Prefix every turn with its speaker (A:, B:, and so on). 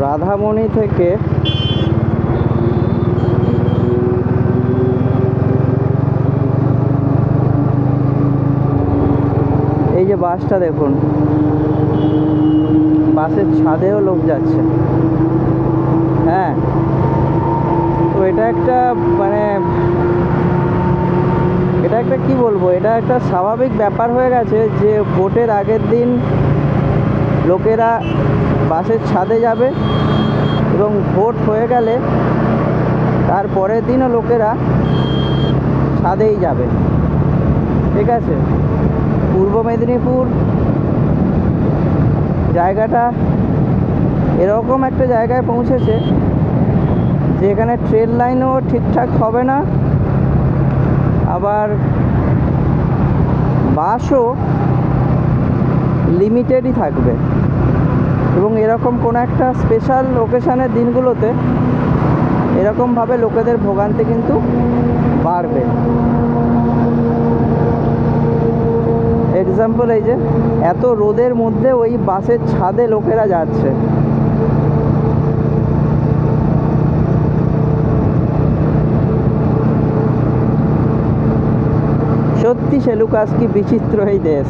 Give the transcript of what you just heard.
A: রাধামণি থেকে এই যে বাসটা দেখুন, বাসের ছাদেও লোক যাচ্ছে। হ্যাঁ, তো এটা একটা মানে এটা একটা কি বলবো, এটা একটা স্বাভাবিক ব্যাপার হয়ে গেছে যে ভোটের আগের দিন লোকেরা বাসের ছাদে যাবে এবং ভোট হয়ে গেলে তার পরের দিনও লোকেরা ছাদেই যাবে। ঠিক আছে, পূর্ব মেদিনীপুর জায়গাটা এরকম একটা জায়গায় পৌঁছেছে যেখানে ট্রেন লাইনও ঠিকঠাক হবে না, আবার বাসও লিমিটেডই থাকবে, এবং এরকম কোনো একটা স্পেশাল ওকেশানের দিনগুলোতে এরকমভাবে লোকেদের ভোগান্তি কিন্তু বাড়বে। এক্সাম্পল, এই যে এত রোদের মধ্যে ওই বাসের ছাদে লোকেরা যাচ্ছে। সত্যি সেলুকাস কি বিচিত্র এই দেশ।